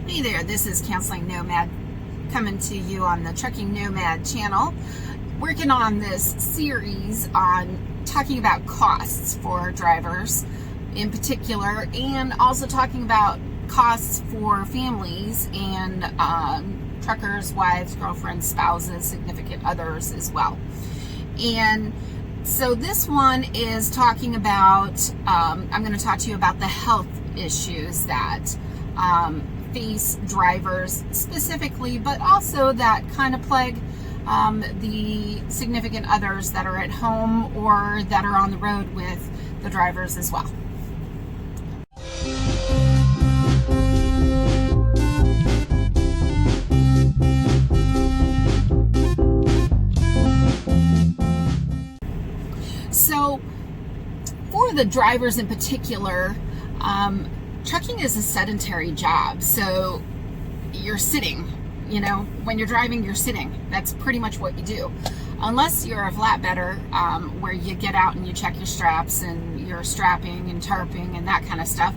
Hey there, this is Counseling Nomad coming to you on the Trucking Nomad channel, working on this series on talking about costs for drivers in particular, and also talking about costs for families and truckers, wives, girlfriends, spouses, significant others as well. And so this one is talking about, I'm going to talk to you about the health issues that face drivers specifically, but also that kind of plague the significant others that are at home or that are on the road with the drivers as well. So for the drivers in particular, trucking is a sedentary job. So you're sitting, when you're driving, you're sitting. That's pretty much what you do. Unless you're a flatbedder, where you get out and you check your straps and you're strapping and tarping and that kind of stuff.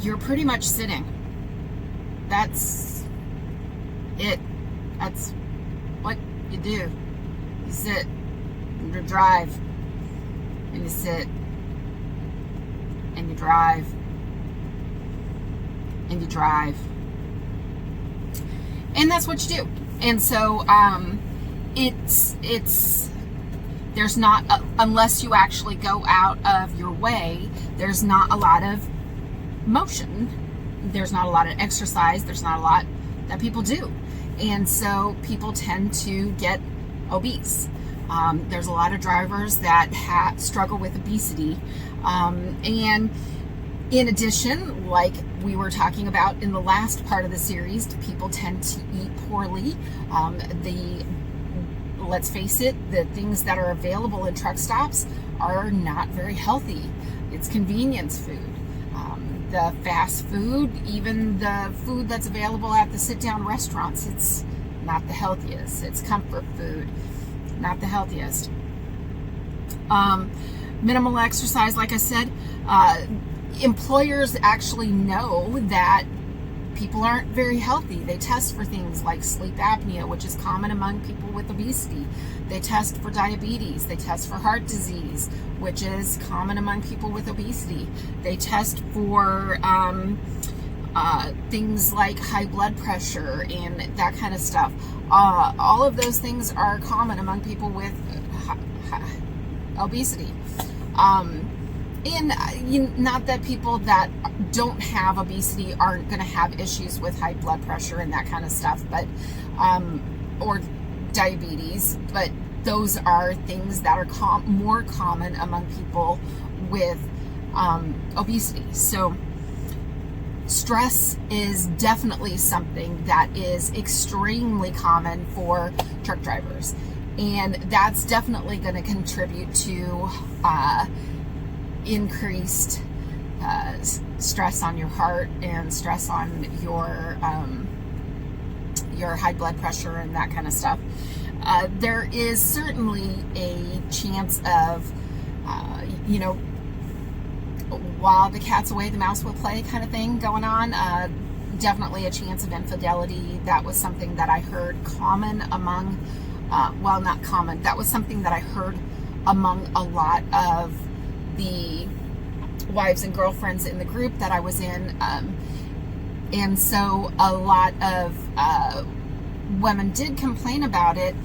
You're pretty much sitting. That's it. That's what you do. You sit, and you drive, and you sit, and you drive, and you drive. And that's what you do. And so there's not, unless you actually go out of your way, there's not a lot of motion. There's not a lot of exercise. There's not a lot that people do. And so people tend to get obese. There's a lot of drivers that struggle with obesity. And in addition, like we were talking about in the last part of the series, people tend to eat poorly. Let's face it, the things that are available in truck stops are not very healthy. It's convenience food. The fast food, even the food that's available at the sit-down restaurants, it's not the healthiest. It's comfort food, not the healthiest. Minimal exercise, like I said, employers actually know that people aren't very healthy. They test for things like sleep apnea, which is common among people with obesity. They test for diabetes. They test for heart disease, which is common among people with obesity. They test for things like high blood pressure and that kind of stuff. All of those things are common among people with obesity. And not that people that don't have obesity aren't going to have issues with high blood pressure and that kind of stuff, but or diabetes, but those are things that are more common among people with obesity. So stress is definitely something that is extremely common for truck drivers, and that's definitely going to contribute to increased stress on your heart and stress on your high blood pressure and that kind of stuff. There is certainly a chance of, while the cat's away, the mouse will play kind of thing going on. Definitely a chance of infidelity. That was something that I heard common among, not common, that was something that I heard among a lot of the wives and girlfriends in the group that I was in. And so a lot of women did complain about it.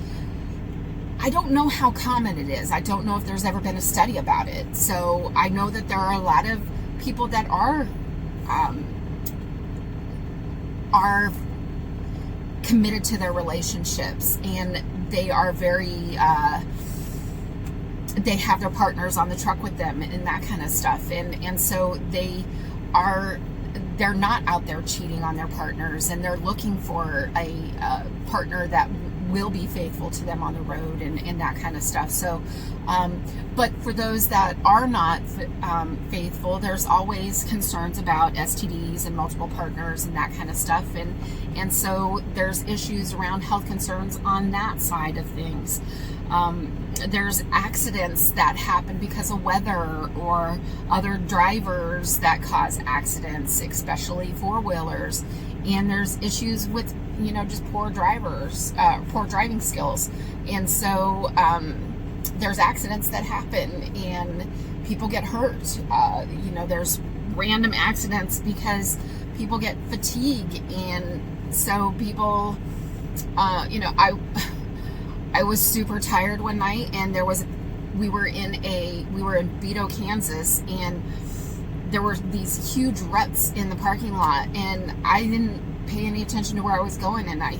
I don't know how common it is. I don't know if there's ever been a study about it. So I know that there are a lot of people that are committed to their relationships, and they are very they have their partners on the truck with them and that kind of stuff, and so they're not out there cheating on their partners, and they're looking for a partner that will be faithful to them on the road and that kind of stuff. So, but for those that are not faithful, there's always concerns about STDs and multiple partners and that kind of stuff. And so there's issues around health concerns on that side of things. There's accidents that happen because of weather or other drivers that cause accidents, especially four-wheelers. And there's issues with, just poor driving skills. And so there's accidents that happen and people get hurt. There's random accidents because people get fatigue. And so people, I was super tired one night, and we were in Beto, Kansas, and there were these huge ruts in the parking lot, and I didn't pay any attention to where I was going, and I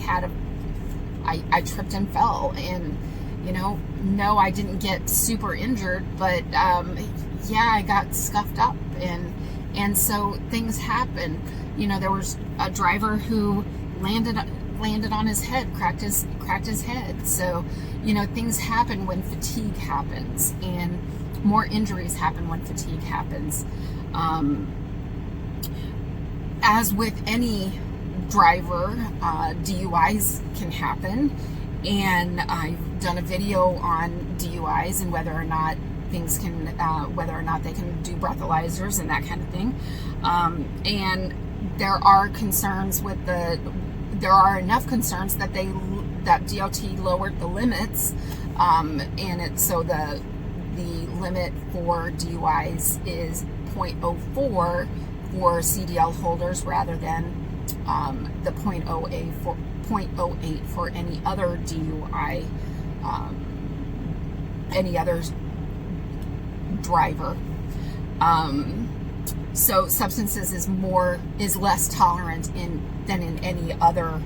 tripped and fell, and no, I didn't get super injured, but I got scuffed up, and so things happen. There was a driver who landed on his head, cracked his head. So, things happen when fatigue happens, and more injuries happen when fatigue happens. As with any driver, DUIs can happen, and I've done a video on DUIs and whether or not they can do breathalyzers and that kind of thing. And there are concerns there are enough concerns that DOT lowered the limits, and so the limit for DUIs is 0.04 for CDL holders rather than the 0.08 for any other DUI, any other driver. So substances is less tolerant than in any other.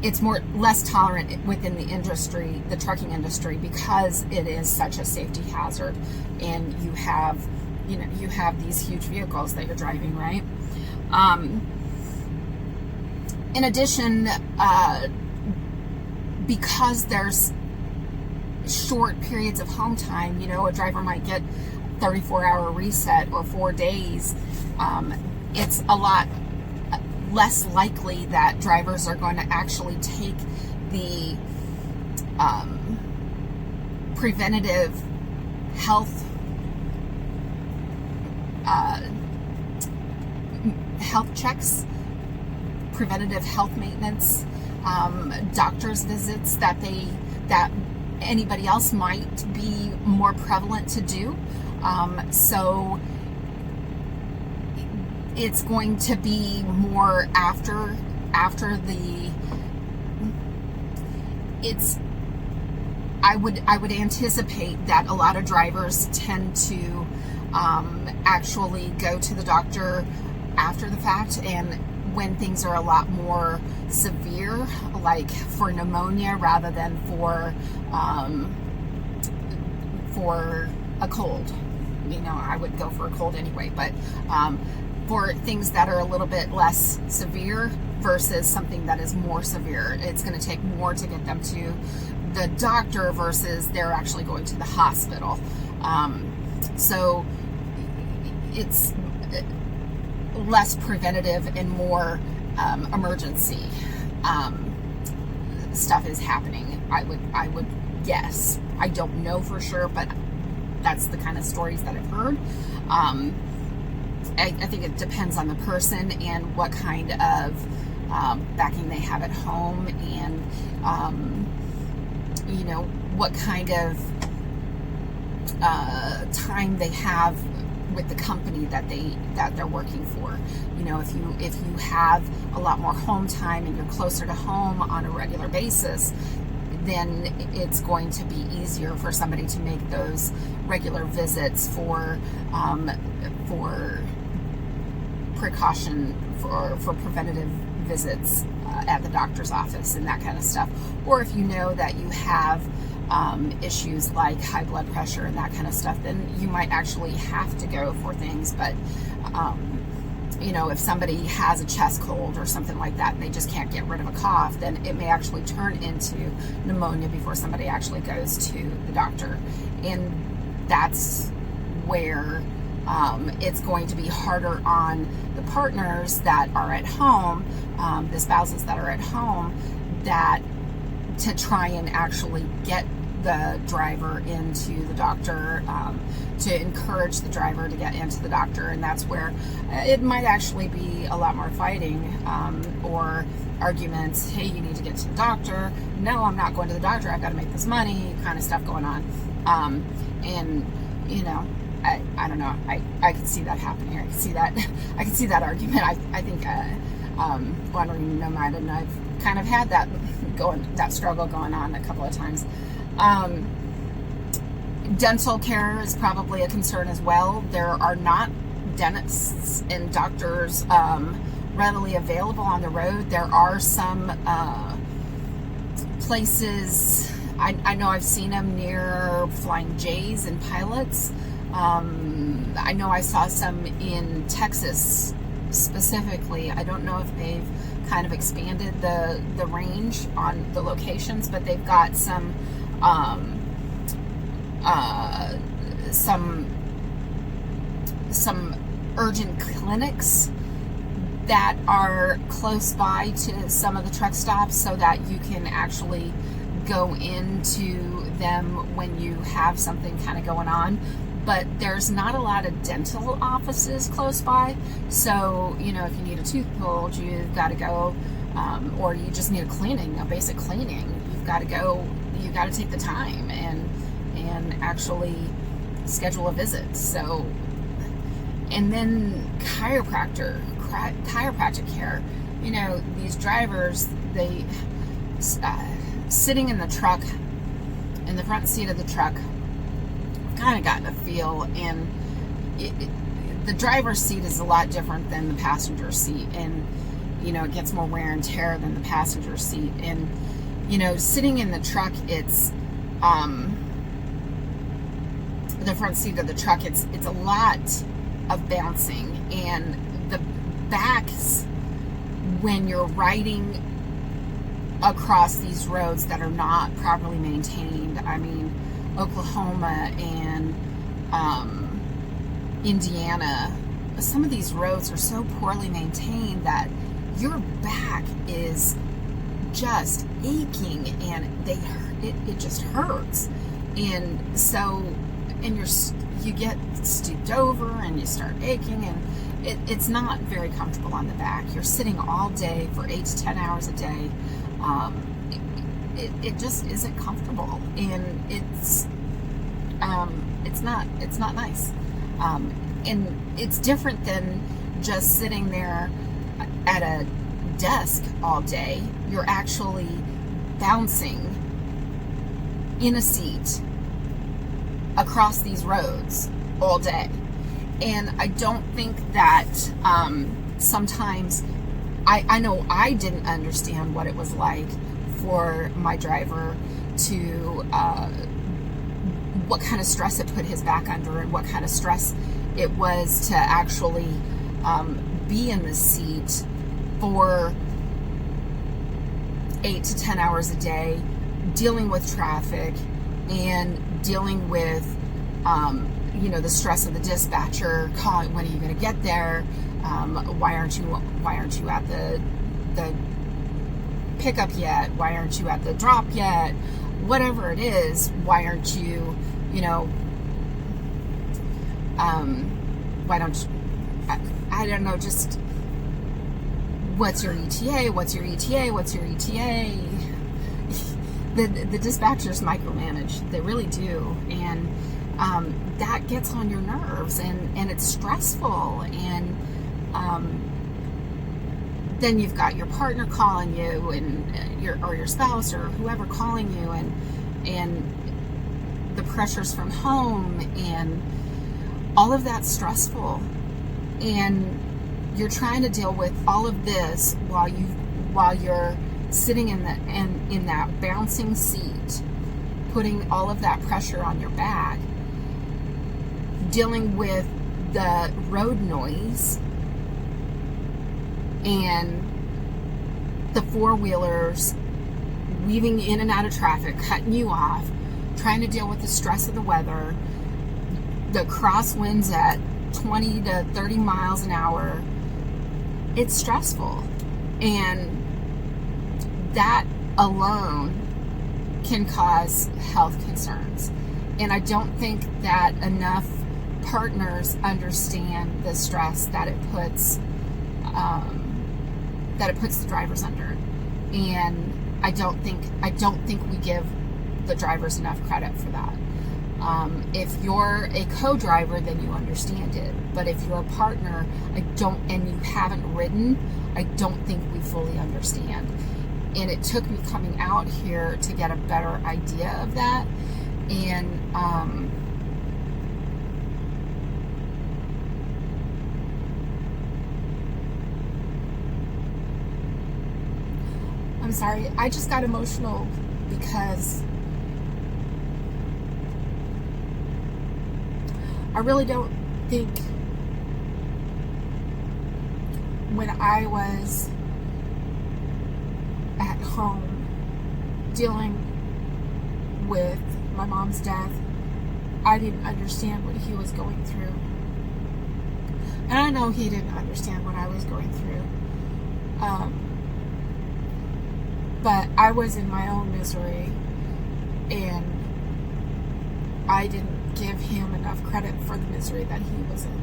It's less tolerant within the industry, the trucking industry, because it is such a safety hazard, and you have these huge vehicles that you're driving, right? In addition, because there's short periods of home time, a driver might get 34-hour reset or 4 days. It's a lot less likely that drivers are going to actually take the preventative health checks, preventative health maintenance, doctor's visits that anybody else might be more prevalent to do. So it's going to be more after I would anticipate that a lot of drivers tend to actually go to the doctor after the fact, and when things are a lot more severe, like for pneumonia rather than for a cold. I would go for a cold anyway, but for things that are a little bit less severe versus something that is more severe, it's going to take more to get them to the doctor versus they're actually going to the hospital. So it's less preventative and more emergency stuff is happening. I would guess. I don't know for sure, but that's the kind of stories that I've heard. I think it depends on the person and what kind of backing they have at home, and what kind of time they have with the company that they're working for. If you have a lot more home time and you're closer to home on a regular basis, then it's going to be easier for somebody to make those regular visits for precaution, for preventative visits at the doctor's office and that kind of stuff. Or if you know that you have issues like high blood pressure and that kind of stuff, then you might actually have to go for things. But if somebody has a chest cold or something like that and they just can't get rid of a cough, then it may actually turn into pneumonia before somebody actually goes to the doctor. And that's where it's going to be harder on the partners that are at home, the spouses that are at home, that to try and actually get the driver into the doctor, to encourage the driver to get into the doctor. And that's where it might actually be a lot more fighting, or arguments. Hey, you need to get to the doctor. No, I'm not going to the doctor. I've got to make this money, kind of stuff going on. And I don't know. I could see that happening. I could see that argument. I think Wandering Nomad and I've kind of had that struggle going on a couple of times. Dental care is probably a concern as well. There are not dentists and doctors readily available on the road. There are some places, I know I've seen them near Flying J's and Pilots. I know I saw some in Texas specifically. I don't know if they've kind of expanded the range on the locations, but they've got some urgent clinics that are close by to some of the truck stops, so that you can actually go into them when you have something kind of going on. But there's not a lot of dental offices close by. So, if you need a tooth pulled, you've got to go, or you just need a basic cleaning. You've got to take the time and actually schedule a visit. So, and then chiropractic care. These drivers, they sitting in the truck, in the front seat of the truck, kind of gotten a feel, and the driver's seat is a lot different than the passenger seat, and it gets more wear and tear than the passenger seat. And sitting in the truck, it's the front seat of the truck, it's a lot of bouncing, and the backs, when you're riding across these roads that are not properly maintained. I mean, Oklahoma and Indiana, some of these roads are so poorly maintained that your back is just aching, and it just hurts. And so, and you get stooped over and you start aching, and it's not very comfortable on the back. You're sitting all day for 8 to 10 hours a day. It just isn't comfortable, and it's not nice. And it's different than just sitting there at a desk all day. You're actually bouncing in a seat across these roads all day. And I don't think that sometimes, I know I didn't understand what it was like for my driver to, what kind of stress it put his back under, and what kind of stress it was to actually be in the seat for 8 to 10 hours a day, dealing with traffic and dealing with the stress of the dispatcher calling, when are you going to get there? Why aren't you at the pickup yet? Why aren't you at the drop yet? Whatever it is, why aren't you, why don't you, I don't know, just what's your ETA? What's your ETA? What's your ETA? The dispatchers micromanage. They really do. And that gets on your nerves, and it's stressful. And then you've got your partner calling you, and your spouse or whoever calling you, and the pressures from home, and all of that's stressful. And you're trying to deal with all of this while you're sitting in that bouncing seat, putting all of that pressure on your back, dealing with the road noise and the four-wheelers weaving in and out of traffic, cutting you off, trying to deal with the stress of the weather, the crosswinds at 20 to 30 miles an hour. It's stressful, and that alone can cause health concerns. And I don't think that enough partners understand the stress that it puts the drivers under. And I don't think we give the drivers enough credit for that. If you're a co-driver, then you understand it. But if you're a partner, and you haven't ridden, I don't think we fully understand. And it took me coming out here to get a better idea of that. And I'm sorry, I just got emotional because I really don't think when I was at home dealing with my mom's death, I didn't understand what he was going through. And I know he didn't understand what I was going through. But I was in my own misery, and I didn't give him enough credit for the misery that he was in.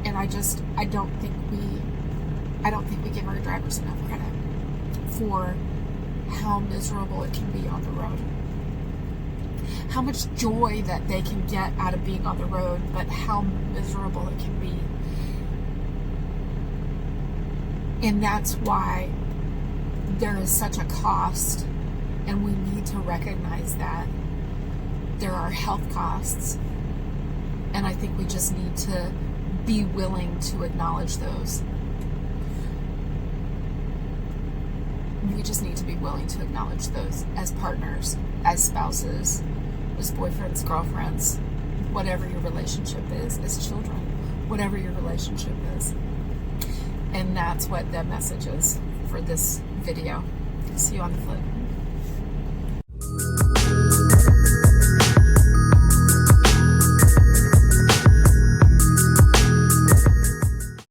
And I don't think we give our drivers enough credit for how miserable it can be on the road. How much joy that they can get out of being on the road, but how miserable it can be. And that's why there is such a cost, and we need to recognize that there are health costs, and I think we just need to be willing to acknowledge those. We just need to be willing to acknowledge those as partners, as spouses, as boyfriends, girlfriends, whatever your relationship is, as children, whatever your relationship is. And that's what the message is for this video. See you on the flip.